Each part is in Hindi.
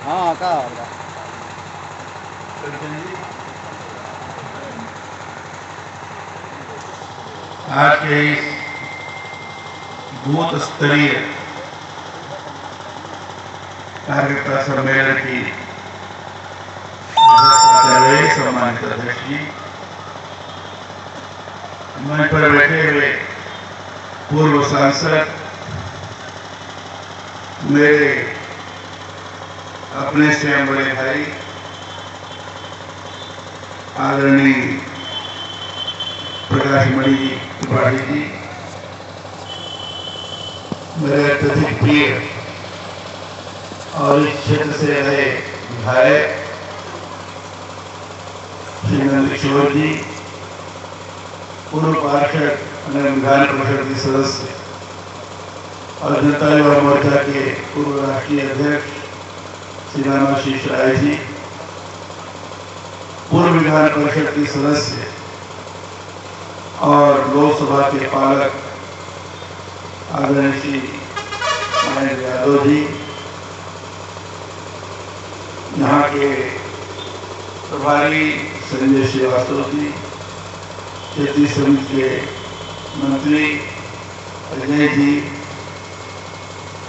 हाँ का आज के इस बूथ स्तरीय कार्यकर्ता सम्मेलन की सम्मानित अध्यक्ष जी, मंच पर बैठे हुए पूर्व सांसद, मेरे अपने स्वयं बड़े भाई आदरणीय प्रकाश मणि जी त्रिपाठी जी, मेरे अत्यधिक प्रिय और इस क्षेत्र से रहे विधायक श्री नंदकिशोर जी, पूर्व पार्षद विधान परिषद के सदस्य और जनता युवा मोर्चा के पूर्व राष्ट्रीय अध्यक्ष श्री रामाशीष राय जी, पूर्व विधान परिषद के सदस्य और लोकसभा के पालक आदरणीय श्री महेंद्र यादव जी, यहाँ के प्रभारी संजय श्रीवास्तव जी, क्षेत्रीय समिति के मंत्री अजय जी,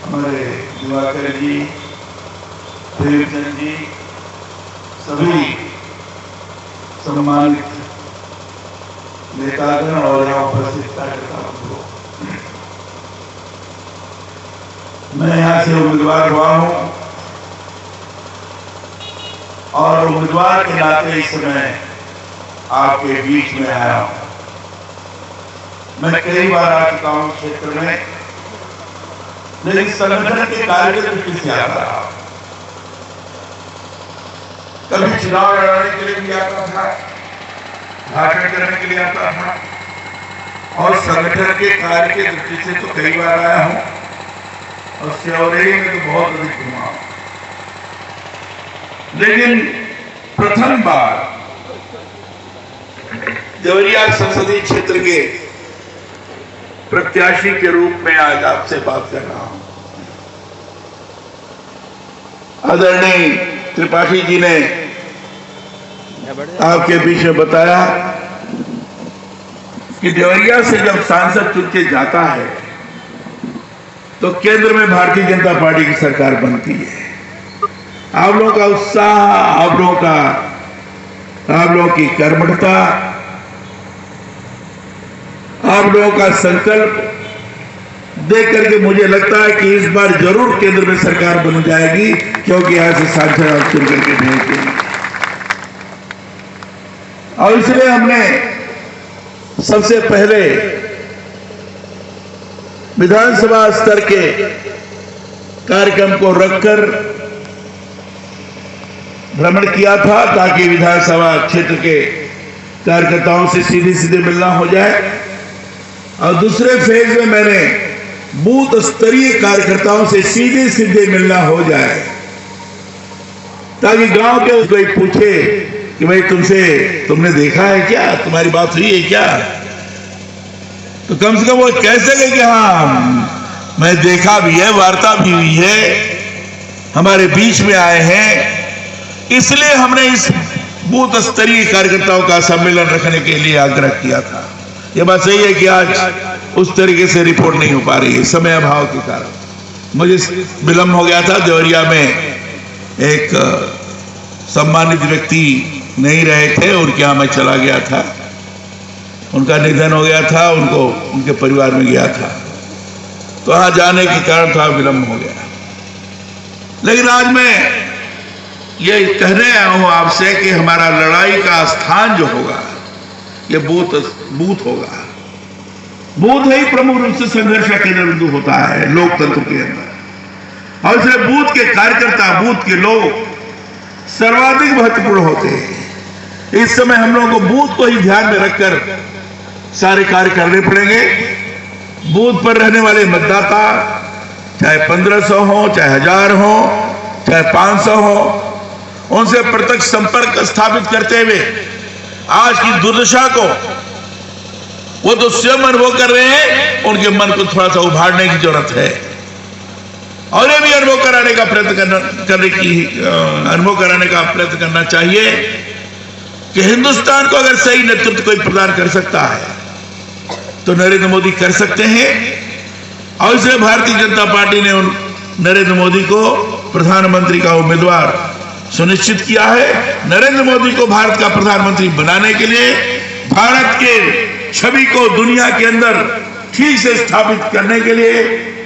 हमारे दिवाकर जी, प्रेमचंद जी, सभी सम्मानित नेतागण और यहाँ उपस्थित कार्यकर्ताओं को, मैं यहाँ से उम्मीदवार हुआ हूँ और उम्मीदवार के नाते इस समय आपके बीच में आया हूँ। मैं कई बार आ चुका हूँ क्षेत्र में, लेकिन संगठन के कार्य की दृष्टि से आता रहा। कभी चुनाव लड़ाने के लिए भी आता था, भाषण करने के लिए आता था, और संगठन के कार्य की दृष्टि से तो कई बार आया हूँ, और सेवरेली में तो बहुत अधिक घुमा हूं। लेकिन प्रथम बार देवरिया संसदीय क्षेत्र के प्रत्याशी के रूप में आज आपसे बात कर रहा हूं। आदरणीय त्रिपाठी जी ने आपके बीच में बताया कि देवरिया से जब सांसद चुन के जाता है तो केंद्र में भारतीय जनता पार्टी की सरकार बनती है। आप लोगों का उत्साह, आप लोगों की कर्मठता, आप लोगों का संकल्प देख करके मुझे लगता है कि इस बार जरूर केंद्र में सरकार बन जाएगी, क्योंकि यहां से सांसद आप चुन करके भेजते हैं। और इसलिए हमने सबसे पहले विधानसभा स्तर के कार्यक्रम को रखकर भ्रमण किया था, ताकि विधानसभा क्षेत्र के कार्यकर्ताओं से सीधे सीधे मिलना हो जाए। और दूसरे फेज में मैंने बूथ स्तरीय कार्यकर्ताओं से सीधे सीधे मिलना हो जाए, ताकि गांव के कोई पूछे कि भाई तुमने देखा है क्या, तुम्हारी बात हुई है क्या, तो कम से कम वो कह सके कि हाँ मैं देखा भी है, वार्ता भी हुई है, हमारे बीच में आए हैं। इसलिए हमने इस बूथ स्तरीय कार्यकर्ताओं का सम्मेलन रखने के लिए आग्रह किया था। यह बात सही है कि आज उस तरीके से रिपोर्ट नहीं हो पा रही है, समय अभाव के कारण। मुझे विलंब हो गया था, देवरिया में एक सम्मानित व्यक्ति नहीं रहे थे, उनके यहाँ मैं चला गया था, उनका निधन हो गया था, उनको उनके परिवार में गया था, तो वहां जाने के कारण थोड़ा विलंब हो गया। लेकिन आज मैं ये कहने आया हूं आपसे कि हमारा लड़ाई का स्थान जो होगा ये बूथ होगा। बूथ ही प्रमुख रूप से संघर्ष का केंद्र बिंदु होता है लोकतंत्र के अंदर, और इसलिए बूथ के कार्यकर्ता, बूथ के लोग सर्वाधिक महत्वपूर्ण होते हैं। इस समय हम लोगों को बूथ को ही ध्यान में रखकर सारे कार्य करने पड़ेंगे। बूथ पर रहने वाले मतदाता चाहे 1500 हो, चाहे 1000 हो, चाहे 500 हो, उनसे प्रत्यक्ष संपर्क स्थापित करते हुए आज की दुर्दशा को वो तो स्वयं अनुभव कर रहे हैं, उनके मन को थोड़ा सा उभारने की जरूरत है। और ये भी अनुभव कराने का प्रयत्न अनुभव कराने का प्रयत्न करना चाहिए कि हिंदुस्तान को अगर सही नेतृत्व कोई प्रदान कर सकता है तो नरेंद्र मोदी कर सकते हैं। और इसलिए भारतीय जनता पार्टी ने नरेंद्र मोदी को प्रधानमंत्री का उम्मीदवार सुनिश्चित किया है। नरेंद्र मोदी को भारत का प्रधानमंत्री बनाने के लिए, भारत के छवि को दुनिया के अंदर ठीक से स्थापित करने के लिए,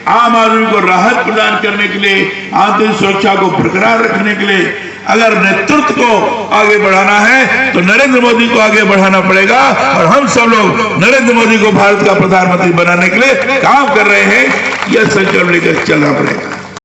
आम आदमी को राहत प्रदान करने के लिए, आंतरिक सुरक्षा को बरकरार रखने के लिए अगर नेतृत्व को आगे बढ़ाना है तो नरेंद्र मोदी को आगे बढ़ाना पड़ेगा। और हम सब लोग नरेंद्र मोदी को भारत का प्रधानमंत्री बनाने के लिए काम कर रहे हैं। यह संकल्प लेकर चलना पड़ेगा।